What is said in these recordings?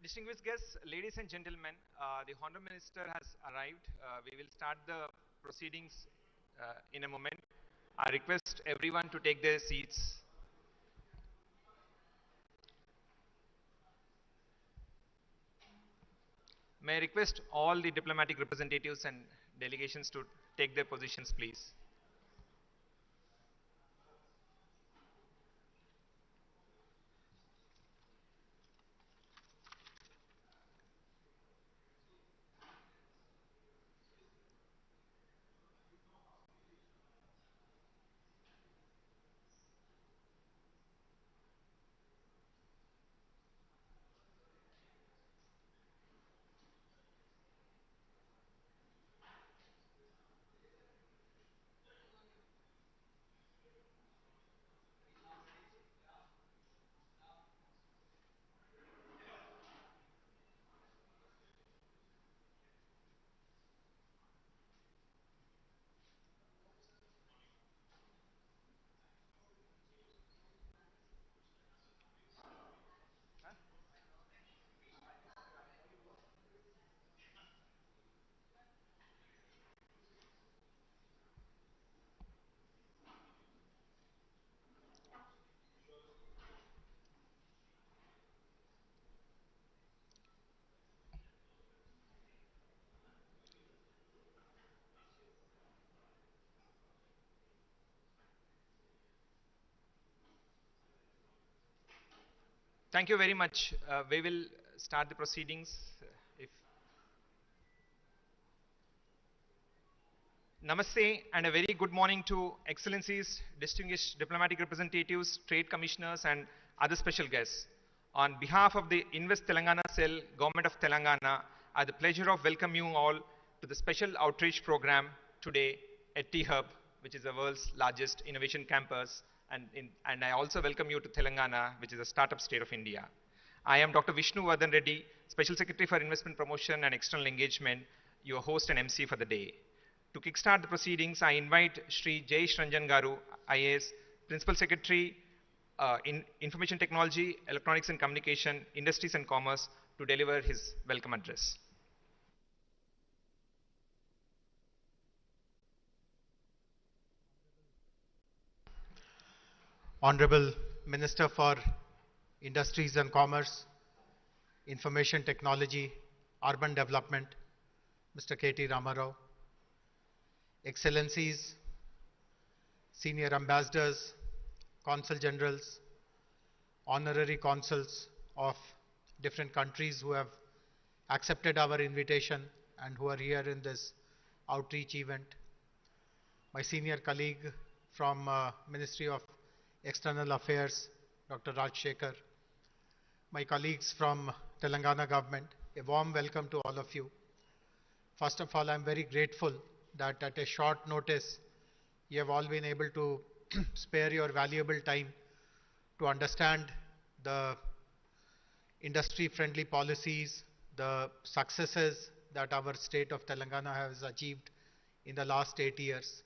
Distinguished guests, ladies and gentlemen, the Honorable Minister has arrived. We will start the proceedings in a moment. I request everyone to take their seats. May I request all the diplomatic representatives and delegations to take their positions, please. Thank you very much. We will start the proceedings. If Namaste and a very good morning to Excellencies, distinguished diplomatic representatives, trade commissioners, and other special guests. On behalf of the Invest Telangana Cell, Government of Telangana, I have the pleasure of welcoming you all to the special outreach program today at T-Hub, which is the world's largest innovation campus. And I also welcome you to Telangana, which is a startup state of India. I am Dr. Vishnu Vardhan Reddy, Special Secretary for Investment Promotion and External Engagement, your host and MC for the day. To kickstart the proceedings, I invite Shri Jayesh Ranjan Garu, IAS, Principal Secretary in Information Technology, Electronics and Communication, Industries and Commerce, to deliver his welcome address. Honorable Minister for Industries and Commerce, Information Technology, Urban Development, Mr. KT Ramarao, Excellencies, Senior Ambassadors, Consul Generals, Honorary Consuls of different countries who have accepted our invitation and who are here in this outreach event, my senior colleague from Ministry of External Affairs, Dr. Raj Shekhar, my colleagues from Telangana government, a warm welcome to all of you. First of all, I'm very grateful that at a short notice, you have all been able to spare your valuable time to understand the industry-friendly policies, the successes that our state of Telangana has achieved in the last 8 years.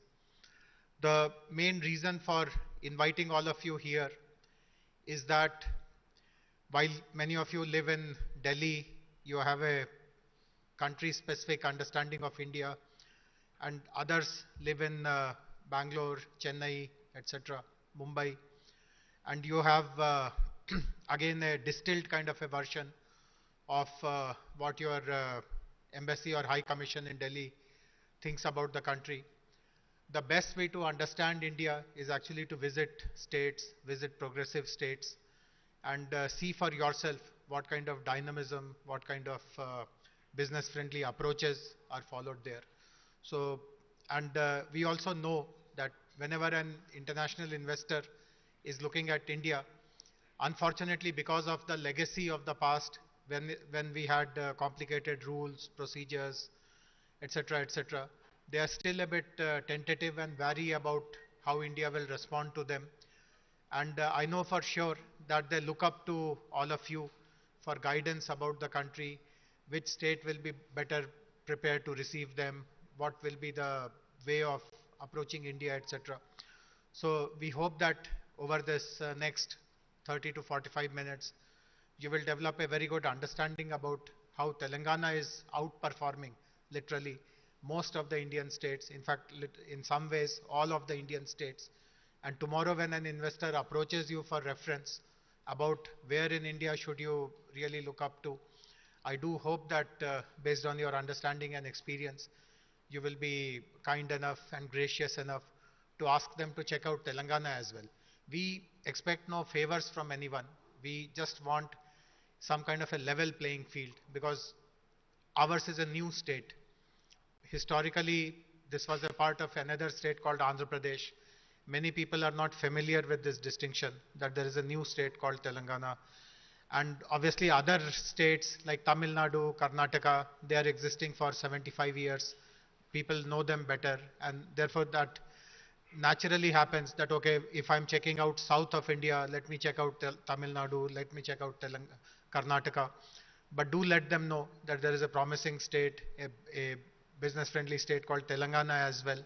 The main reason for inviting all of you here is that while many of you live in Delhi, you have a country-specific understanding of India, and others live in Bangalore, Chennai, etc., Mumbai, and you have again a distilled kind of a version of what your embassy or high commission in Delhi thinks about the country. The best way to understand India is actually to visit states, visit progressive states, and see for yourself what kind of dynamism, what kind of business-friendly approaches are followed there. So, and we also know that whenever an international investor is looking at India, unfortunately, because of the legacy of the past, when we had complicated rules, procedures, etc., etc., they are still a bit tentative and wary about how India will respond to them. And I know for sure that they look up to all of you for guidance about the country, which state will be better prepared to receive them, what will be the way of approaching India, etc. So we hope that over this next 30 to 45 minutes, you will develop a very good understanding about how Telangana is outperforming literally most of the Indian states, in fact, in some ways, all of the Indian states. And tomorrow when an investor approaches you for reference about where in India should you really look up to, I do hope that based on your understanding and experience, you will be kind enough and gracious enough to ask them to check out Telangana as well. We expect no favors from anyone. We just want some kind of a level playing field because ours is a new state. Historically, this was a part of another state called Andhra Pradesh. Many people are not familiar with this distinction that there is a new state called Telangana. And obviously other states like Tamil Nadu, Karnataka, they are existing for 75 years. People know them better, and therefore that naturally happens that, okay, if I'm checking out south of India, let me check out Tamil Nadu, let me check out Karnataka. But do let them know that there is a promising state, a business-friendly state called Telangana as well,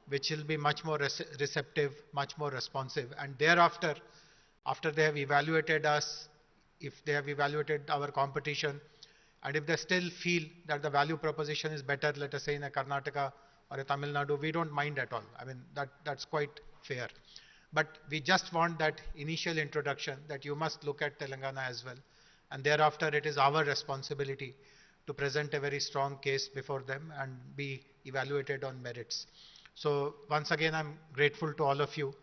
which will be much more receptive, much more responsive. And thereafter, after they have evaluated us, if they have evaluated our competition, and if they still feel that the value proposition is better, let us say in a Karnataka or a Tamil Nadu, we don't mind at all. I mean, that's quite fair. But we just want that initial introduction that you must look at Telangana as well. And thereafter, it is our responsibility to present a very strong case before them and be evaluated on merits. So once again, I'm grateful to all of you.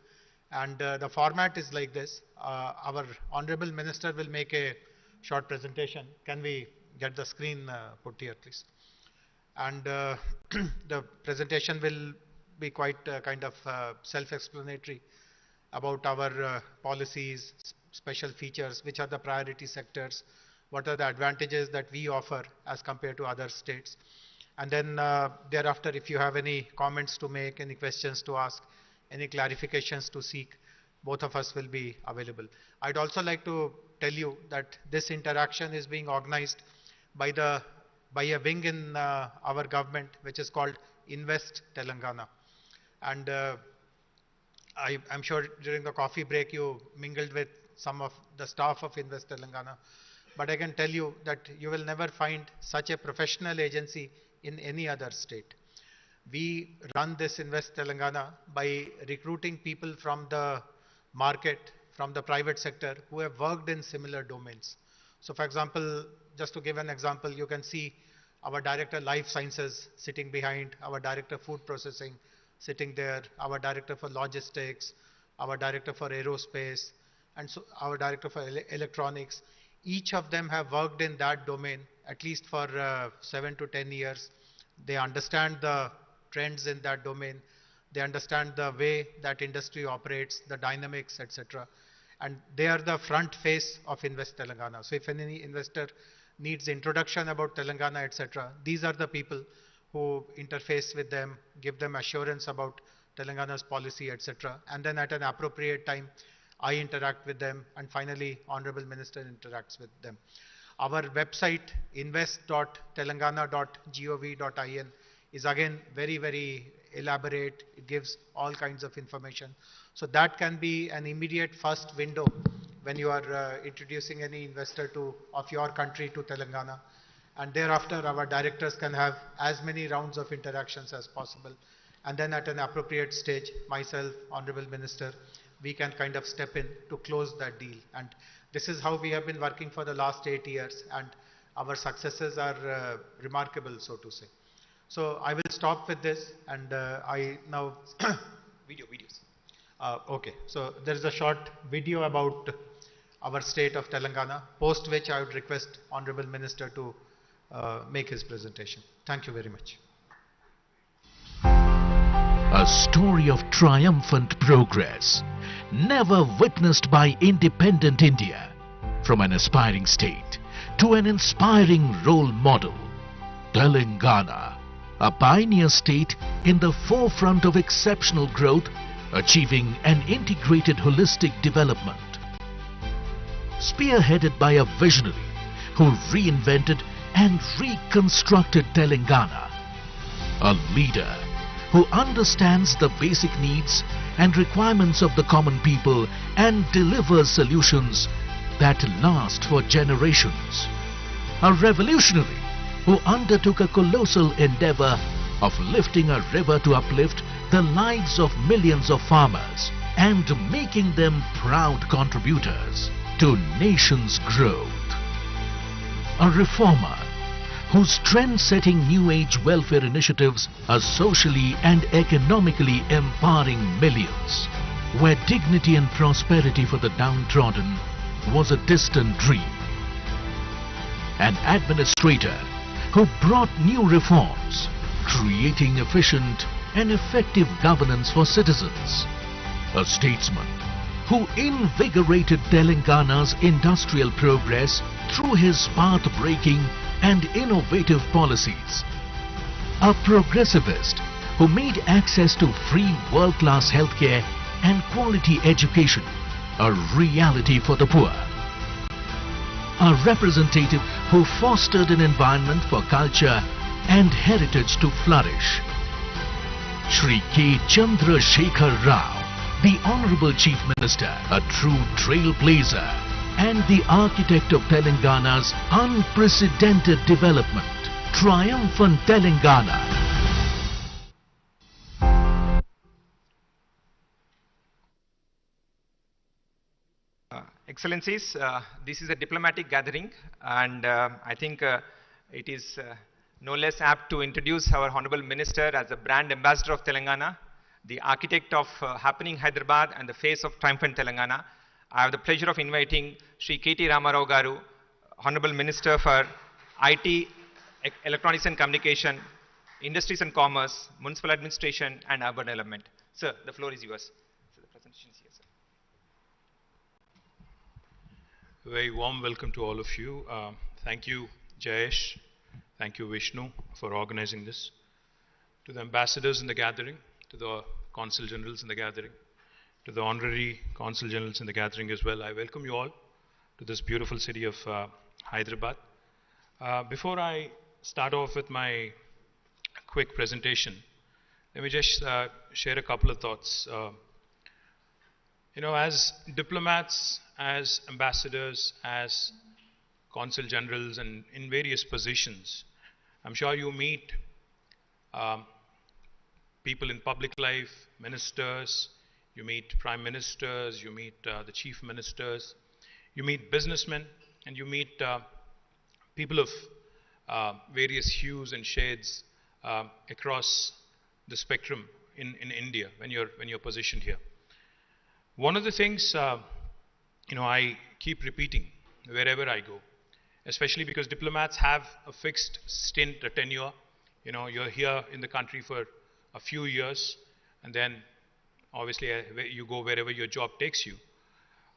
And the format is like this. Our Honorable Minister will make a short presentation. Can we get the screen put here, please? And the presentation will be quite kind of self-explanatory about our policies, special features, which are the priority sectors, what are the advantages that we offer as compared to other states. And then thereafter, if you have any comments to make, any questions to ask, any clarifications to seek, both of us will be available. I'd also like to tell you that this interaction is being organized by a wing in our government, which is called Invest Telangana. And I'm sure during the coffee break you mingled with some of the staff of Invest Telangana. But I can tell you that you will never find such a professional agency in any other state. We run this Invest Telangana by recruiting people from the market, from the private sector, who have worked in similar domains. So for example, just to give an example, you can see our Director Life Sciences sitting behind, our Director Food Processing sitting there, our Director for Logistics, our Director for Aerospace, and so our Director for Electronics. Each of them have worked in that domain at least for 7 to 10 years. They understand the trends in that domain. They understand the way that industry operates, the dynamics, etc. And they are the front face of Invest Telangana. So if any investor needs introduction about Telangana, etc., these are the people who interface with them, give them assurance about Telangana's policy, etc. And then at an appropriate time, I interact with them, and finally, Honorable Minister interacts with them. Our website, invest.telangana.gov.in, is again very, very elaborate. It gives all kinds of information. So that can be an immediate first window when you are introducing any investor of your country to Telangana. And thereafter, our directors can have as many rounds of interactions as possible. And then at an appropriate stage, myself, Honorable Minister, we can kind of step in to close that deal. And this is how we have been working for the last 8 years, and our successes are remarkable, so to say. So I will stop with this, and I now videos. Okay, so there is a short video about our state of Telangana, post which I would request Honorable Minister to make his presentation. Thank you very much. A story of triumphant progress, never witnessed by independent India. From an aspiring state to an inspiring role model, Telangana, a pioneer state in the forefront of exceptional growth, achieving an integrated holistic development. Spearheaded by a visionary who reinvented and reconstructed Telangana, a leader who understands the basic needs and requirements of the common people and delivers solutions that last for generations. A revolutionary who undertook a colossal endeavor of lifting a river to uplift the lives of millions of farmers and making them proud contributors to nation's growth. A reformer whose trend-setting new age welfare initiatives are socially and economically empowering millions, where dignity and prosperity for the downtrodden was a distant dream. An administrator who brought new reforms, creating efficient and effective governance for citizens. A statesman who invigorated Telangana's industrial progress through his path-breaking and innovative policies. A progressivist who made access to free world-class healthcare and quality education a reality for the poor. A representative who fostered an environment for culture and heritage to flourish. Shri K. Chandrasekhar Rao, the Honorable Chief Minister, a true trailblazer and the architect of Telangana's unprecedented development. Triumphant Telangana. Excellencies, this is a diplomatic gathering, and I think it is no less apt to introduce our Honorable Minister as the brand ambassador of Telangana, the architect of happening Hyderabad and the face of triumphant Telangana. I have the pleasure of inviting Shri KT Ramarao Garu, Honorable Minister for IT, Electronics and Communication, Industries and Commerce, Municipal Administration and Urban Development. Sir, the floor is yours. So the presentation is here, sir. Very warm welcome to all of you. Thank you, Jayesh. Thank you, Vishnu, for organizing this. To the ambassadors in the gathering, to the consul generals in the gathering, to the honorary consul generals in the gathering as well, I welcome you all to this beautiful city of Hyderabad. Before I start off with my quick presentation, let me just share a couple of thoughts. As diplomats, as ambassadors, as consul generals, and in various positions, I'm sure you meet people in public life, ministers, you meet prime ministers, you meet the chief ministers, you meet businessmen, and you meet people of various hues and shades across the spectrum in India when you're positioned here. One of the things I keep repeating wherever I go, especially because diplomats have a fixed stint, a tenure. You're here in the country for a few years, and then obviously you go wherever your job takes you.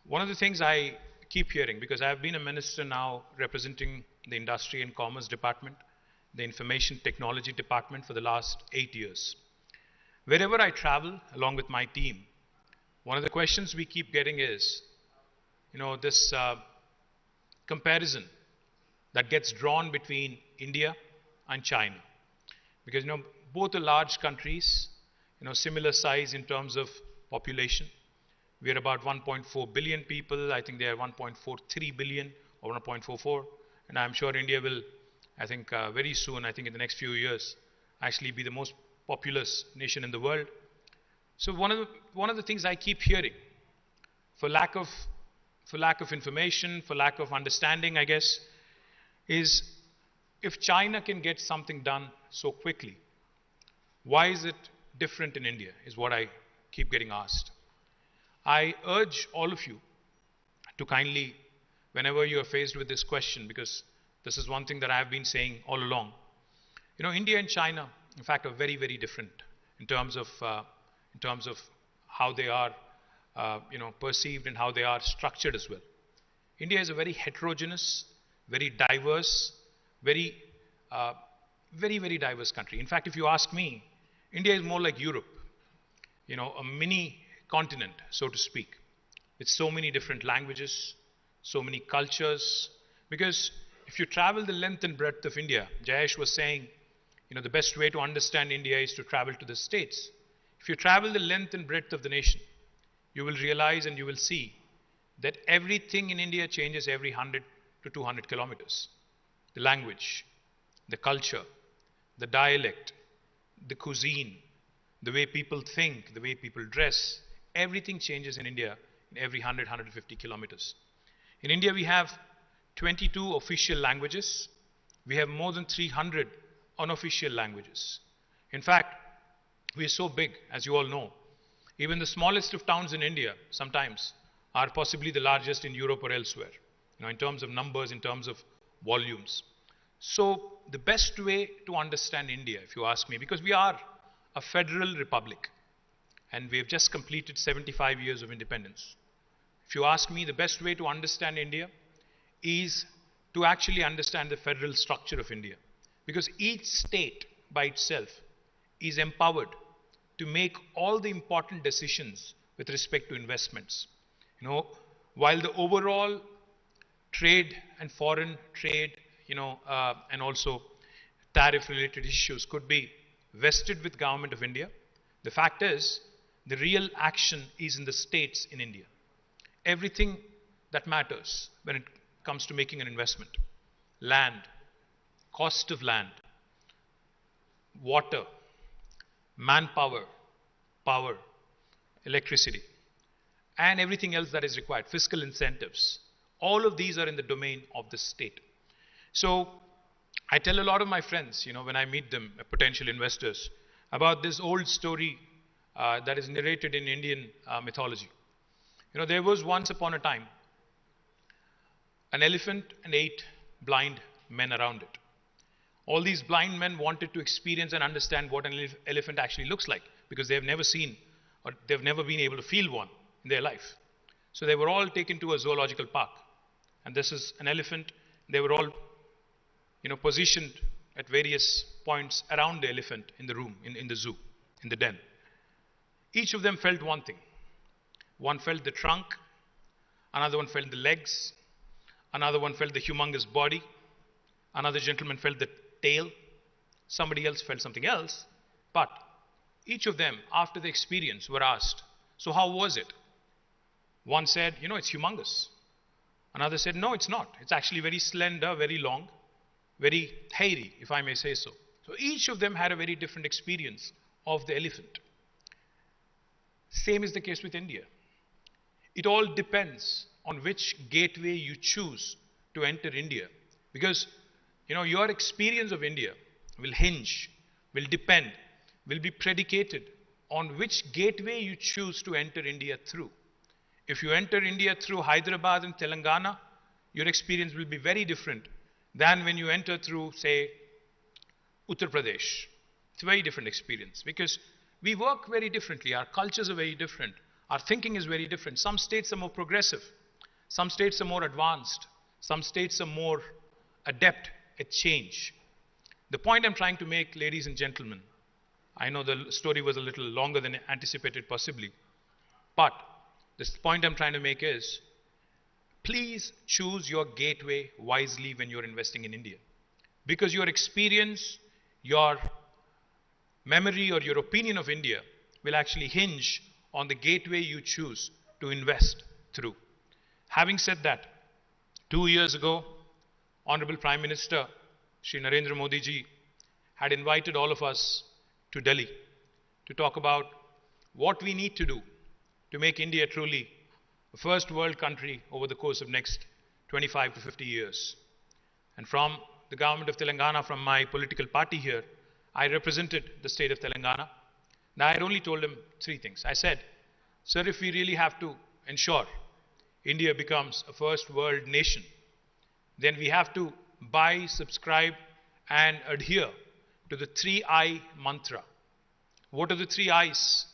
One of the things I keep hearing, because I've been a minister now representing the Industry and Commerce Department, the Information Technology Department for the last 8 years. Wherever I travel along with my team, one of the questions we keep getting is, this comparison that gets drawn between India and China. Because, both are large countries, similar size in terms of population. We are about 1.4 billion people. I think they are 1.43 billion or 1.44. And I'm sure India will, I think very soon, I think in the next few years, actually be the most populous nation in the world. So one of the things I keep hearing, for lack of information, for lack of understanding, I guess, is if China can get something done so quickly, why is it different in India, is what I keep getting asked. I urge all of you to kindly, whenever you are faced with this question, because this is one thing that I have been saying all along, India and China, in fact, are very, very different in terms of how they are perceived and how they are structured as well. India is a very heterogeneous, very diverse, very, very diverse country. In fact, if you ask me, India is more like Europe, a mini continent, so to speak, with so many different languages, so many cultures. Because if you travel the length and breadth of India, Jayesh was saying, the best way to understand India is to travel to the States. If you travel the length and breadth of the nation, you will realize and you will see that everything in India changes every 100 to 200 kilometers. The language, the culture, the dialect, the cuisine, the way people think, the way people dress, everything changes in India in every 100, 150 kilometers. In India, we have 22 official languages. We have more than 300 unofficial languages. In fact, we are so big, as you all know. Even the smallest of towns in India sometimes are possibly the largest in Europe or elsewhere, in terms of numbers, in terms of volumes. So the best way to understand India, if you ask me, because we are a federal republic and we have just completed 75 years of independence. If you ask me, the best way to understand India is to actually understand the federal structure of India, because each state by itself is empowered to make all the important decisions with respect to investments. While the overall trade and foreign trade, and also tariff-related issues could be vested with Government of India, the fact is the real action is in the states in India. Everything that matters when it comes to making an investment, land, cost of land, water, manpower, power, electricity, and everything else that is required, fiscal incentives, all of these are in the domain of the state. So I tell a lot of my friends, when I meet them, potential investors, about this old story that is narrated in Indian mythology. There was once upon a time an elephant and 8 blind men around it. All these blind men wanted to experience and understand what an elephant actually looks like, because they have never seen or they've never been able to feel one in their life. So they were all taken to a zoological park. And this is an elephant. They were all positioned at various points around the elephant in the room, in the zoo, in the den. Each of them felt one thing. One felt the trunk, another one felt the legs, another one felt the humongous body, another gentleman felt the tail, somebody else felt something else, but each of them, after the experience, were asked, so how was it? One said, it's humongous. Another said, no, it's not. It's actually very slender, very long, very hairy, if I may say so. So each of them had a very different experience of the elephant. Same is the case with India. It all depends on which gateway you choose to enter India. Because, your experience of India will hinge, will depend, will be predicated on which gateway you choose to enter India through. If you enter India through Hyderabad and Telangana, your experience will be very different than when you enter through, say, Uttar Pradesh. It's a very different experience because we work very differently. Our cultures are very different. Our thinking is very different. Some states are more progressive. Some states are more advanced. Some states are more adept at change. The point I'm trying to make, ladies and gentlemen, I know the story was a little longer than anticipated possibly, but the point I'm trying to make is, please choose your gateway wisely when you're investing in India. Because your experience, your memory or your opinion of India will actually hinge on the gateway you choose to invest through. Having said that, 2 years ago, Honorable Prime Minister Shri Narendra Modi ji had invited all of us to Delhi to talk about what we need to do to make India truly a first world country over the course of next 25 to 50 years. And from the government of Telangana, from my political party here, I represented the state of Telangana. Now I had only told him 3 things. I said, sir, if we really have to ensure India becomes a first world nation, then we have to buy, subscribe and adhere to the 3I mantra. What are the 3 I's?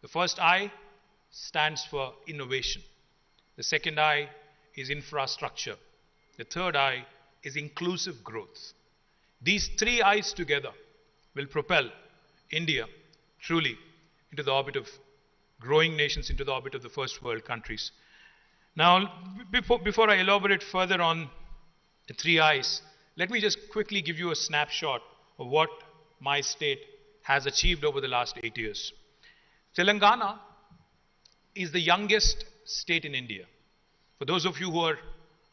The first I stands for innovation. The second I is infrastructure. The third I is inclusive growth. These 3 I's together will propel India truly into the orbit of growing nations, into the orbit of the first world countries. Now, before I elaborate further on the 3 I's, let me just quickly give you a snapshot of what my state has achieved over the last 8 years. Telangana is the youngest state in India. For those of you who are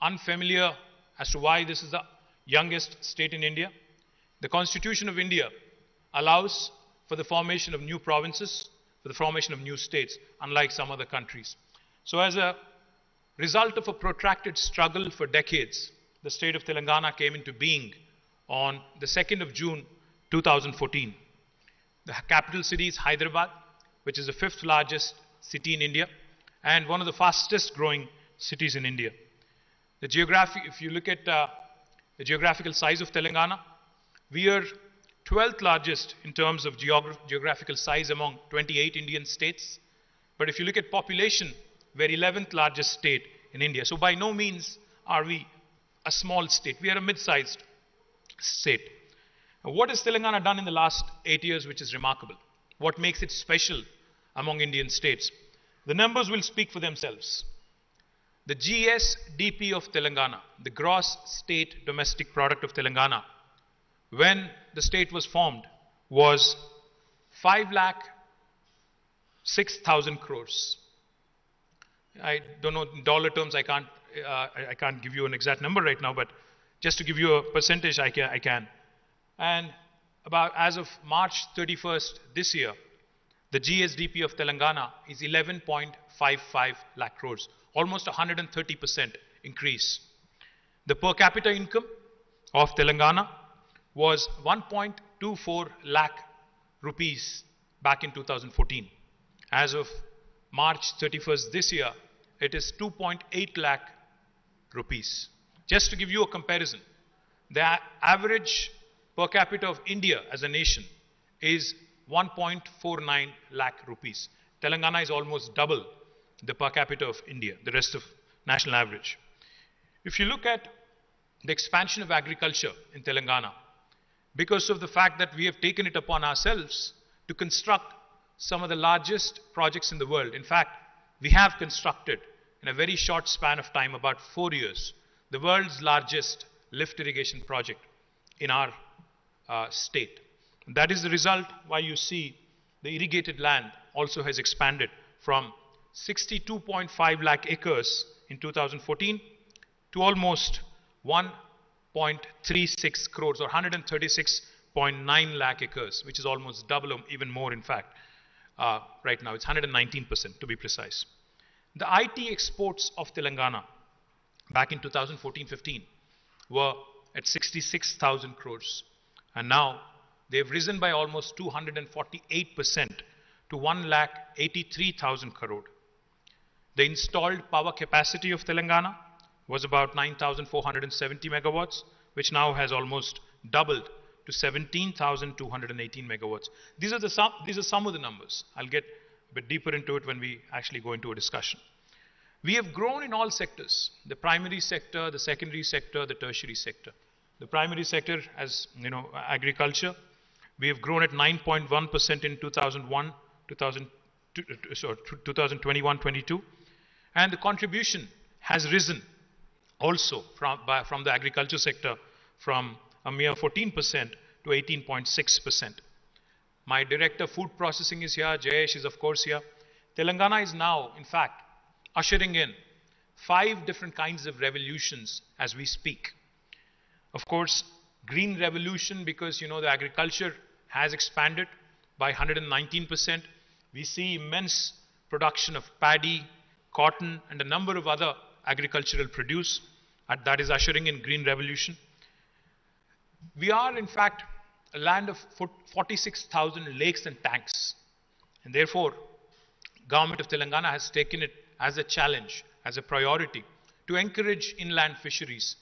unfamiliar as to why this is the youngest state in India, the Constitution of India allows for the formation of new provinces, for the formation of new states, unlike some other countries. So as a result of a protracted struggle for decades, the state of Telangana came into being on the 2nd of June 2014. The capital city is Hyderabad, which is the 5th largest city in India and one of the fastest growing cities in India. If you look at the geographical size of Telangana, we are 12th largest in terms of geographical size among 28 Indian states. But if you look at population, we're 11th largest state in India. So by no means are we a small state. We are a mid-sized state. Now, what has Telangana done in the last 8 years which is remarkable? What makes it special among Indian states? The numbers will speak for themselves. The GSDP of Telangana, the gross state domestic product of Telangana, when the state was formed, was 5,06,000 crores. I don't know in dollar terms. I can't give you an exact number right now, but just to give you a percentage, I can. And about as of March 31st this year, the GSDP of Telangana is 11.55 lakh crores, almost 130% increase. The per capita income of Telangana was 1.24 lakh rupees back in 2014. As of March 31st this year, it is 2.8 lakh rupees. Just to give you a comparison, the average per capita of India as a nation is 1.49 lakh rupees. Telangana is almost double the per capita of India, the rest of national average. If you look at the expansion of agriculture in Telangana, because of the fact that we have taken it upon ourselves to construct some of the largest projects in the world. In fact, we have constructed in a very short span of time, about 4 years, the world's largest lift irrigation project in our state. That is the result why you see the irrigated land also has expanded from 62.5 lakh acres in 2014 to almost 1.36 crores or 136.9 lakh acres, which is almost double or even more in fact. Right now it's 119% to be precise. The IT exports of Telangana back in 2014-15 were at 66,000 crores, and now they've risen by almost 248% to 1,83,000 crore. The installed power capacity of Telangana was about 9,470 megawatts, which now has almost doubled to 17,218 megawatts. These are some of the numbers. I'll get a bit deeper into it when we actually go into a discussion. We have grown in all sectors: the primary sector, the secondary sector, the tertiary sector. The primary sector, as you know, agriculture, we have grown at 9.1% in 2021-22, and the contribution has risen also from the agriculture sector from a mere 14% to 18.6%. My director food processing is here, Jayesh is of course here. Telangana is now, in fact, ushering in 5 different kinds of revolutions as we speak. Of course, green revolution, because you know the agriculture has expanded by 119%. We see immense production of paddy, cotton, and a number of other agricultural produce. That is ushering in green revolution. We are, in fact, a land of 46,000 lakes and tanks. And therefore, government of Telangana has taken it as a challenge, as a priority, to encourage inland fisheries.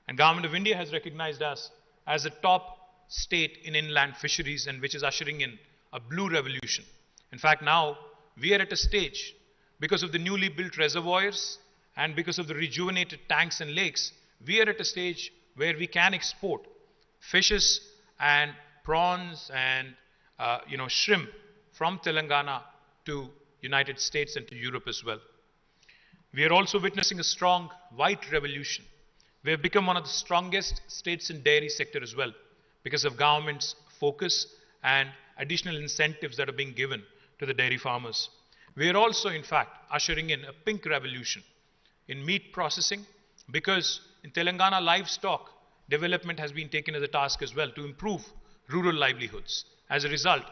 And government of India has recognized us as a top state in inland fisheries, and which is ushering in a blue revolution. In fact, now we are at a stage, because of the newly built reservoirs and because of the rejuvenated tanks and lakes, we are at a stage where we can export fishes and prawns and shrimp from Telangana to United States and to Europe as well. We are also witnessing a strong white revolution. We have become one of the strongest states in dairy sector as well, because of government's focus and additional incentives that are being given to the dairy farmers. We are also, in fact, ushering in a pink revolution. in meat processing, because in Telangana, livestock development has been taken as a task as well to improve rural livelihoods. As a result,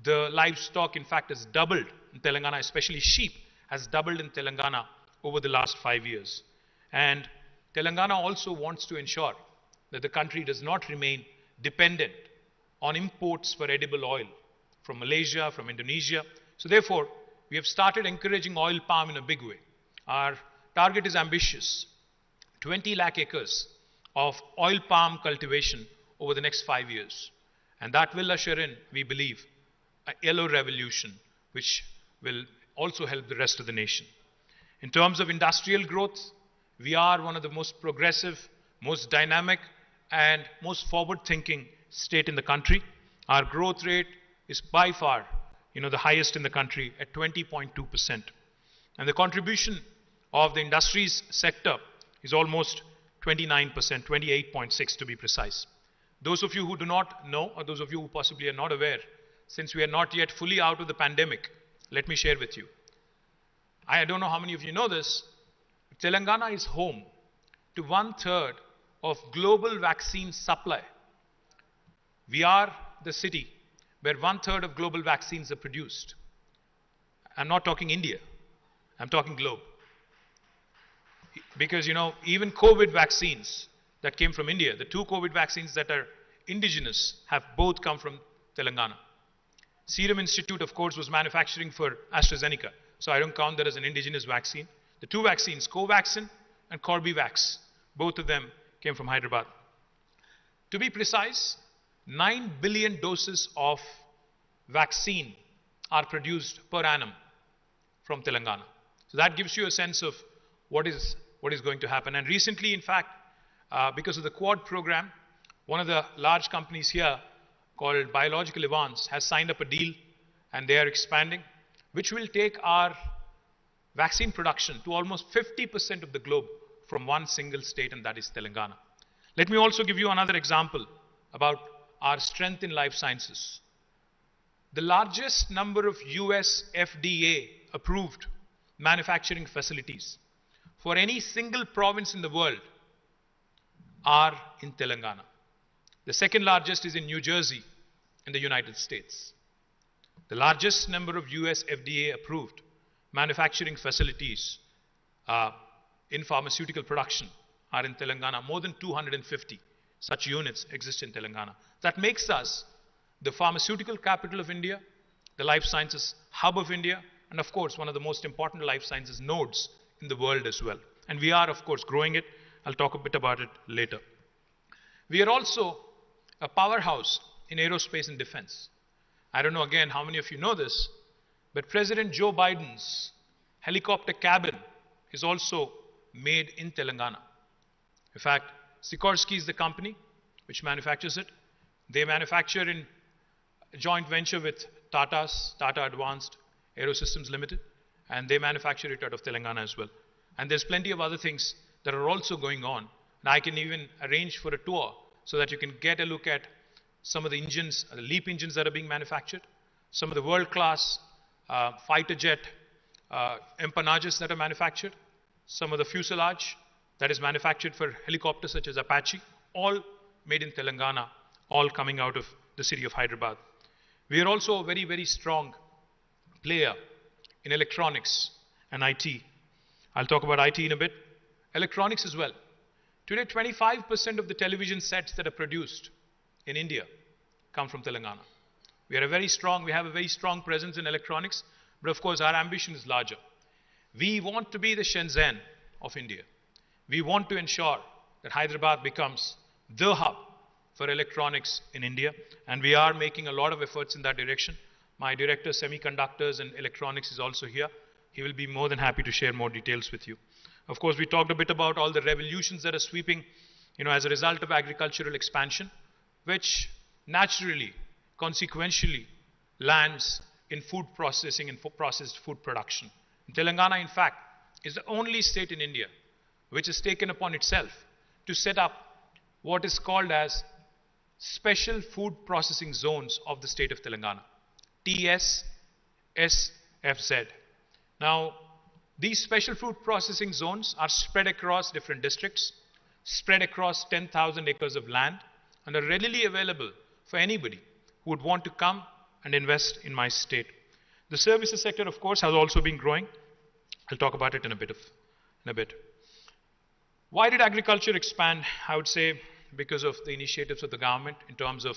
the livestock, in fact, has doubled in Telangana, especially sheep, has doubled in Telangana over the last 5 years. And Telangana also wants to ensure that the country does not remain dependent on imports for edible oil from Malaysia, from Indonesia. So therefore, we have started encouraging oil palm in a big way. Our target is ambitious: 20 lakh acres of oil palm cultivation over the next 5 years. And that will usher in, we believe, a yellow revolution, which will also help the rest of the nation. In terms of industrial growth, we are one of the most progressive, most dynamic, and most forward-thinking state in the country. Our growth rate is by far, the highest in the country at 20.2%. And the contribution of the industries sector is almost 29%, 28.6% to be precise. Those of you who do not know, or those of you who possibly are not aware, since we are not yet fully out of the pandemic, let me share with you. I don't know how many of you know this. Telangana is home to 1/3 of global vaccine supply. We are the city where 1/3 of global vaccines are produced. I'm not talking India. I'm talking globe. Because, even COVID vaccines that came from India, the 2 COVID vaccines that are indigenous, have both come from Telangana. Serum Institute, of course, was manufacturing for AstraZeneca, so I don't count that as an indigenous vaccine. The 2 vaccines, Covaxin and Corbevax, both of them came from Hyderabad. To be precise, 9 billion doses of vaccine are produced per annum from Telangana. So that gives you a sense of what is going to happen. And recently, in fact, because of the Quad program, one of the large companies here called Biological Advance has signed up a deal, and they are expanding, which will take our vaccine production to almost 50% of the globe from one single state, and that is Telangana. Let me also give you another example about our strength in life sciences. The largest number of US FDA approved manufacturing facilities for any single province in the world are in Telangana. The second largest is in New Jersey in the United States. The largest number of US FDA approved manufacturing facilities in pharmaceutical production are in Telangana. More than 250 such units exist in Telangana. That makes us the pharmaceutical capital of India, the life sciences hub of India, and of course one of the most important life sciences nodes in the world as well. And we are, of course, growing it. I'll talk a bit about it later. We are also a powerhouse in aerospace and defense. I don't know again how many of you know this, but President Joe Biden's helicopter cabin is also made in Telangana. In fact, Sikorsky is the company which manufactures it. They manufacture in a joint venture with Tata Advanced Aerosystems Limited, and they manufacture it out of Telangana as well. And there's plenty of other things that are also going on. And I can even arrange for a tour so that you can get a look at some of the engines, the LEAP engines that are being manufactured, some of the world-class fighter jet empennages that are manufactured, some of the fuselage that is manufactured for helicopters such as Apache, all made in Telangana, all coming out of the city of Hyderabad. We are also a very, very strong player in electronics and IT. I'll talk about IT in a bit. Electronics as well. Today, 25% of the television sets that are produced in India come from Telangana. We have a very strong presence in electronics, but of course our ambition is larger. We want to be the Shenzhen of India. We want to ensure that Hyderabad becomes the hub for electronics in India, and we are making a lot of efforts in that direction. My director, Semiconductors and Electronics, is also here. He will be more than happy to share more details with you. Of course, we talked a bit about all the revolutions that are sweeping, as a result of agricultural expansion, which naturally, consequentially, lands in food processing and processed food production. Telangana, in fact, is the only state in India which has taken upon itself to set up what is called as Special Food Processing Zones of the state of Telangana, TSSFZ. Now, These special fruit processing zones are spread across different districts, spread across 10,000 acres of land, and are readily available for anybody who would want to come and invest in my state. The services sector, of course, has also been growing. I'll talk about it in a bit. Why did agriculture expand? I would say because of the initiatives of the government in terms of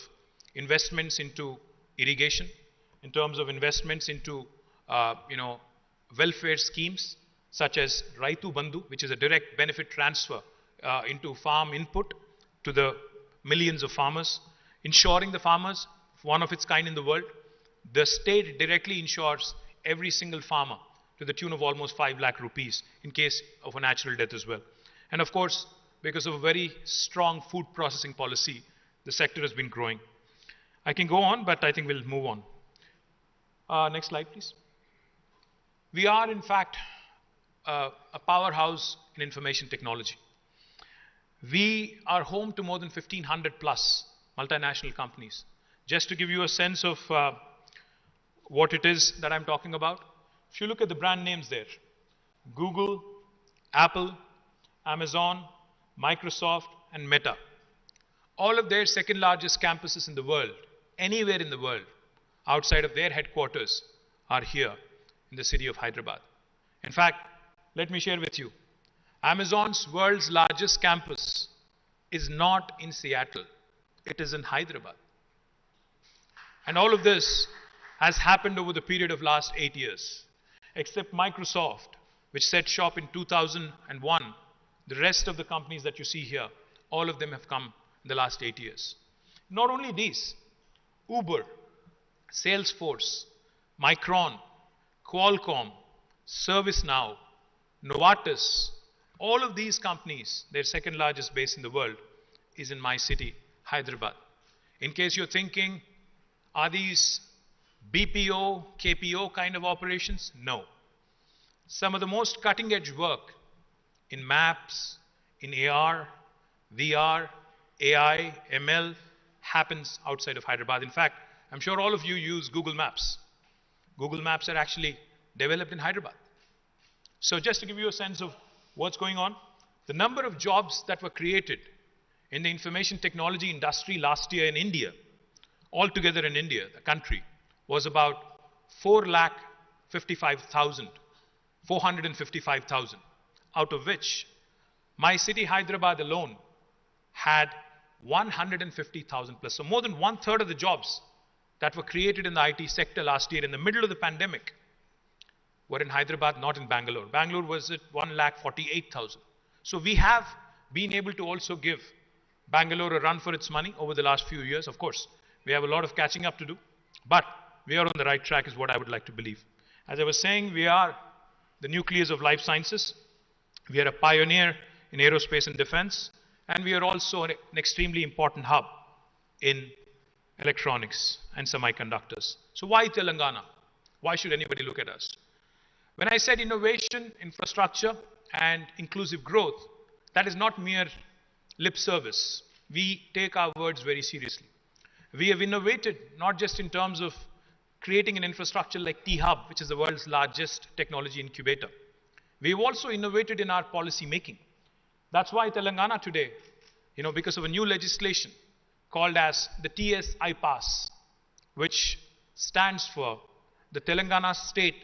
investments into irrigation, in terms of investments into welfare schemes such as Raitu Bandhu, which is a direct benefit transfer into farm input to the millions of farmers, ensuring the farmers, one of its kind in the world. The state directly insures every single farmer to the tune of almost 5 lakh rupees in case of a natural death as well. And of course, because of a very strong food processing policy, the sector has been growing. I can go on, but I think we'll move on. Next slide, please. We are, in fact, a powerhouse in information technology. We are home to more than 1,500 plus multinational companies. Just to give you a sense of what it is that I'm talking about, if you look at the brand names there, Google, Apple, Amazon, Microsoft, and Meta, all of their second largest campuses in the world, anywhere in the world, outside of their headquarters, are here in the city of Hyderabad. In fact, let me share with you, Amazon's world's largest campus is not in Seattle, it is in Hyderabad. And all of this has happened over the period of last 8 years. Except Microsoft, which set shop in 2001, the rest of the companies that you see here, all of them have come in the last 8 years. Not only these, Uber, Salesforce, Micron, Qualcomm, ServiceNow, Novartis, all of these companies, their second largest base in the world is in my city, Hyderabad. In case you're thinking, are these BPO, KPO kind of operations? No. Some of the most cutting edge work in maps, in AR, VR, AI, ML happens outside of Hyderabad. In fact, I'm sure all of you use Google Maps. Google Maps are actually developed in Hyderabad. So just to give you a sense of what's going on, the number of jobs that were created in the information technology industry last year in India, altogether in India, the country, was about 455,000, out of which my city, Hyderabad alone, had 150,000 plus. So more than 1/3 of the jobs that were created in the IT sector last year in the middle of the pandemic were in Hyderabad, not in Bangalore. Bangalore was at 148,000. So we have been able to also give Bangalore a run for its money over the last few years. Of course, we have a lot of catching up to do, but we are on the right track is what I would like to believe. As I was saying, we are the nucleus of life sciences. We are a pioneer in aerospace and defense, and we are also an extremely important hub in electronics and semiconductors. So why Telangana? Why should anybody look at us? When I said innovation, infrastructure, and inclusive growth, that is not mere lip service. We take our words very seriously. We have innovated not just in terms of creating an infrastructure like T-Hub, which is the world's largest technology incubator. We've also innovated in our policy making. That's why Telangana today, because of a new legislation called as the TS-IPAS, which stands for the Telangana State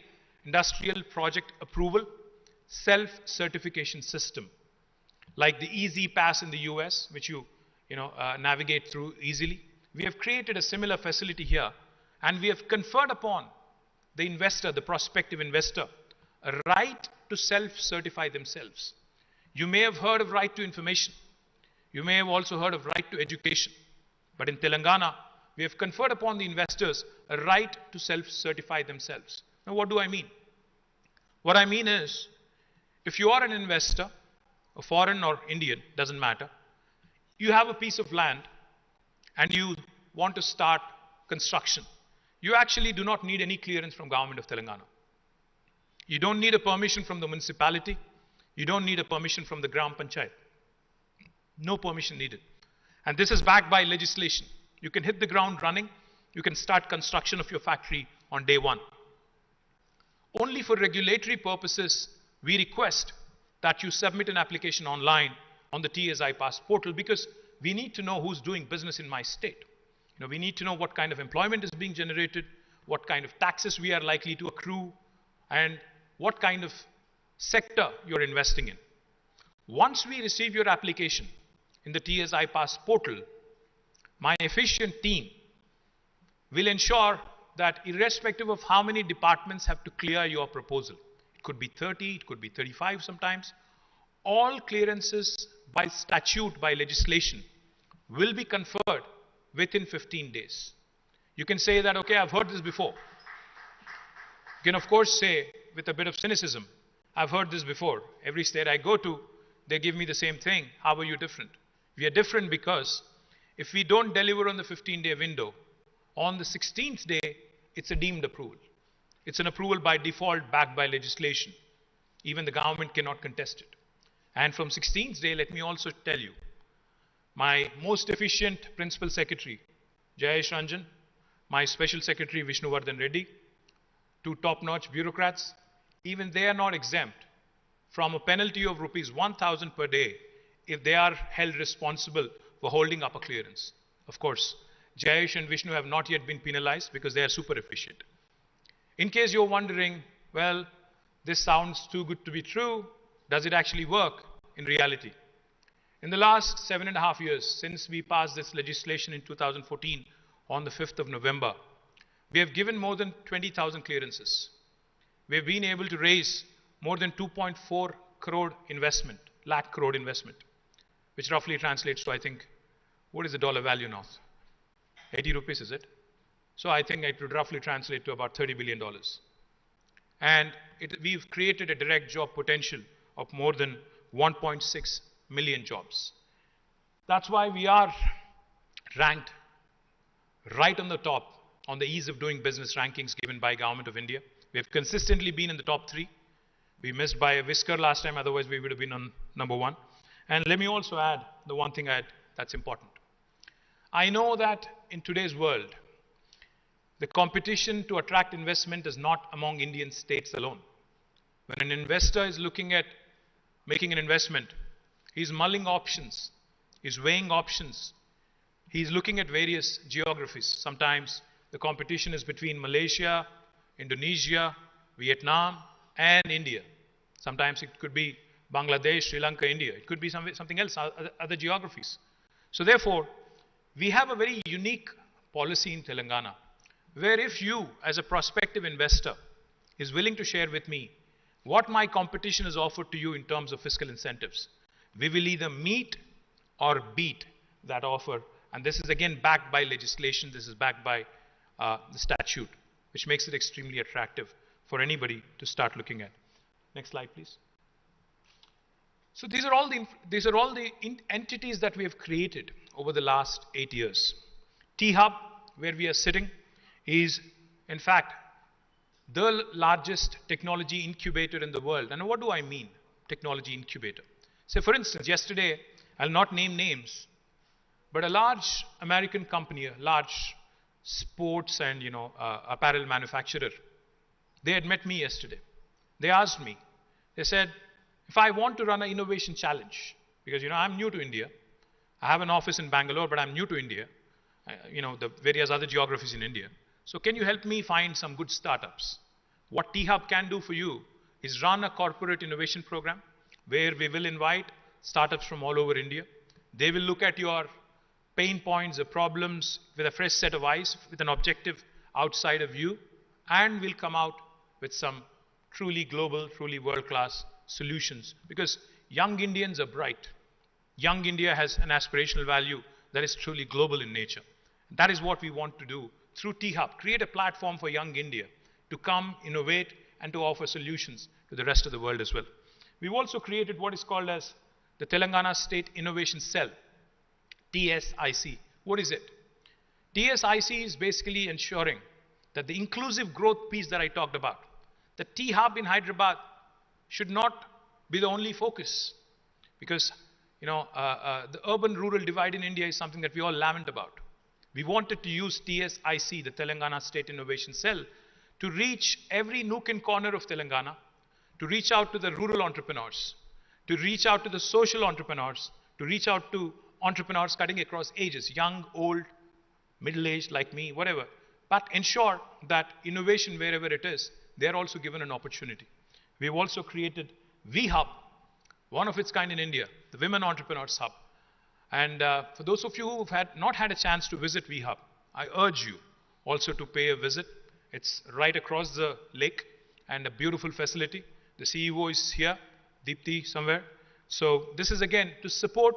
Industrial Project Approval Self-Certification System. Like the Easy Pass in the US, which you navigate through easily. We have created a similar facility here, and we have conferred upon the investor, the prospective investor, a right to self-certify themselves. You may have heard of right to information. You may have also heard of right to education. But in Telangana, we have conferred upon the investors a right to self-certify themselves. Now, what do I mean? What I mean is, if you are an investor, a foreign or Indian, doesn't matter, you have a piece of land and you want to start construction. You actually do not need any clearance from government of Telangana. You don't need a permission from the municipality. You don't need a permission from the Gram Panchayat. No permission needed. And this is backed by legislation. You can hit the ground running. You can start construction of your factory on day one. Only for regulatory purposes we request that you submit an application online on the TSI Pass portal, because we need to know who's doing business in my state. We need to know what kind of employment is being generated, what kind of taxes we are likely to accrue, and what kind of sector you're investing in. Once we receive your application in the TSI Pass portal, my efficient team will ensure that irrespective of how many departments have to clear your proposal, it could be 30, it could be 35 sometimes, all clearances by statute, by legislation, will be conferred within 15 days. You can say that, okay, I've heard this before. You can of course say with a bit of cynicism, I've heard this before. Every state I go to, they give me the same thing. How are you different? We are different because if we don't deliver on the 15-day window, on the 16th day, it's a deemed approval. It's an approval by default backed by legislation. Even the government cannot contest it. And from 16th day, let me also tell you, my most efficient Principal Secretary, Jayesh Ranjan, my Special Secretary, Vishnuvardhan Reddy, two top-notch bureaucrats, even they are not exempt from a penalty of rupees 1,000 per day if they are held responsible for holding up a clearance. Of course, Jayesh and Vishnu have not yet been penalized because they are super efficient. In case you're wondering, well, this sounds too good to be true, does it actually work in reality? In the last 7.5 years, since we passed this legislation in 2014 on the 5th of November, we have given more than 20,000 clearances. We have been able to raise more than 2.4 crore investment, lakh crore investment, which roughly translates to, I think, what is the dollar value now? 80 rupees, is it? So I think it would roughly translate to about $30 billion. And we've created a direct job potential of more than 1.6 million jobs. That's why we are ranked right on the top on the ease of doing business rankings given by Government of India. We have consistently been in the top 3. We missed by a whisker last time, otherwise we would have been on number 1. And let me also add the one thing that's important. I know that in today's world, the competition to attract investment is not among Indian states alone. When an investor is looking at making an investment, he's mulling options, he's weighing options, he's looking at various geographies. Sometimes the competition is between Malaysia, Indonesia, Vietnam, and India. Sometimes it could be Bangladesh, Sri Lanka, India. It could be something else, other geographies. So therefore, we have a very unique policy in Telangana, where if you, as a prospective investor, is willing to share with me what my competition has offered to you in terms of fiscal incentives, we will either meet or beat that offer. And this is again backed by legislation, this is backed by the statute, which makes it extremely attractive for anybody to start looking at. Next slide, please. So these are all the entities that we have created over the last 8 years. T-Hub, where we are sitting, is in fact the largest technology incubator in the world. And what do I mean, technology incubator? So for instance, yesterday, I'll not name names, but a large American company, a large sports and apparel manufacturer, they had met me yesterday. They asked me, they said, if I want to run an innovation challenge, because I'm new to India, I have an office in Bangalore, but I'm new to India, the various other geographies in India. So can you help me find some good startups? What T-Hub can do for you is run a corporate innovation program where we will invite startups from all over India. They will look at your pain points, the problems with a fresh set of eyes, with an objective outside of you, and will come out with some truly global, truly world-class solutions. Because young Indians are bright. Young India has an aspirational value that is truly global in nature. That is what we want to do through T-Hub, create a platform for young India to come, innovate, and to offer solutions to the rest of the world as well. We've also created what is called as the Telangana State Innovation Cell, TSIC. What is it? TSIC is basically ensuring that the inclusive growth piece that I talked about, the T-Hub in Hyderabad should not be the only focus, because the urban-rural divide in India is something that we all lament about. We wanted to use TSIC, the Telangana State Innovation Cell, to reach every nook and corner of Telangana, to reach out to the rural entrepreneurs, to reach out to the social entrepreneurs, to reach out to entrepreneurs cutting across ages, young, old, middle-aged like me, whatever. But ensure that innovation, wherever it is, they're also given an opportunity. We've also created V-Hub, one of its kind in India, the Women Entrepreneurs Hub. And for those of you who've not had a chance to visit V-Hub, I urge you also to pay a visit. It's right across the lake and a beautiful facility. The CEO is here, Deepthi somewhere. So this is again to support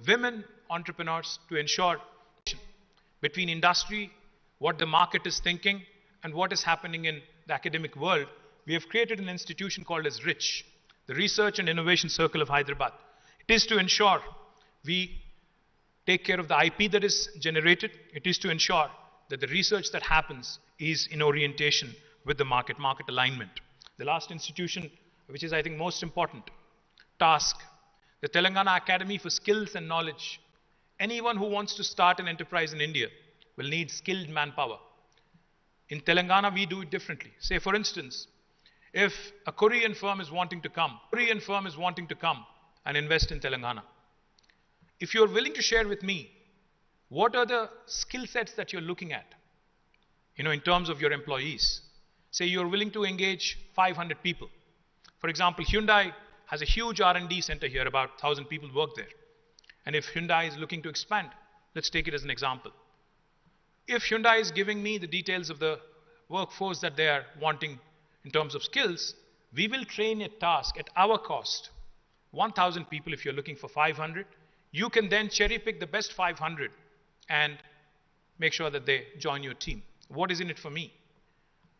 women entrepreneurs to ensure between industry, what the market is thinking, and what is happening in the academic world. We have created an institution called as RICH, the Research and Innovation Circle of Hyderabad. It is to ensure we take care of the IP that is generated. It is to ensure that the research that happens is in orientation with the market alignment. The last institution, which is I think most important, task, the Telangana Academy for Skills and Knowledge. Anyone who wants to start an enterprise in India will need skilled manpower. In Telangana, we do it differently. Say, for instance, if a Korean firm is wanting to come and invest in Telangana, if you're willing to share with me, what are the skill sets that you're looking at, in terms of your employees? Say you're willing to engage 500 people. For example, Hyundai has a huge R&D center here, about 1,000 people work there. And if Hyundai is looking to expand, let's take it as an example. If Hyundai is giving me the details of the workforce that they are wanting in terms of skills, we will train a task at our cost. 1,000 people if you're looking for 500. You can then cherry pick the best 500 and make sure that they join your team. What is in it for me?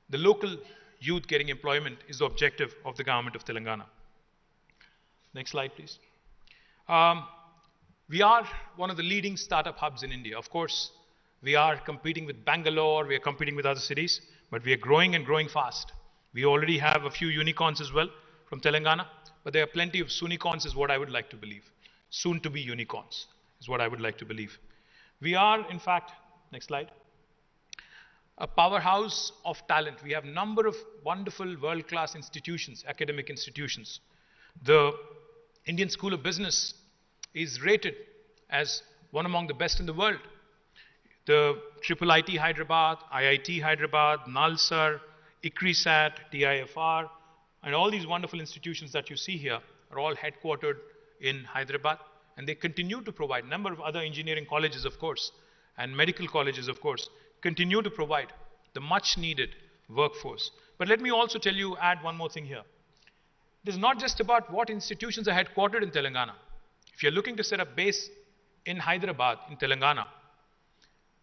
The local youth getting employment is the objective of the government of Telangana. Next slide, please. We are one of the leading startup hubs in India. Of course, we are competing with Bangalore, we are competing with other cities, but we are growing and growing fast. We already have a few unicorns as well from Telangana, but there are plenty of soonicorns is what I would like to believe. Soon to be unicorns is what I would like to believe. We are, in fact, next slide, a powerhouse of talent. We have a number of wonderful world-class institutions, academic institutions. The Indian School of Business is rated as one among the best in the world. The IIIT Hyderabad, IIT Hyderabad, NALSAR, ICRISAT, TIFR, and all these wonderful institutions that you see here are all headquartered in Hyderabad, and they continue to provide. A number of other engineering colleges, of course, and medical colleges, of course, continue to provide the much needed workforce. But let me also tell you, add one more thing here. It is not just about what institutions are headquartered in Telangana. If you're looking to set up base in Hyderabad, in Telangana,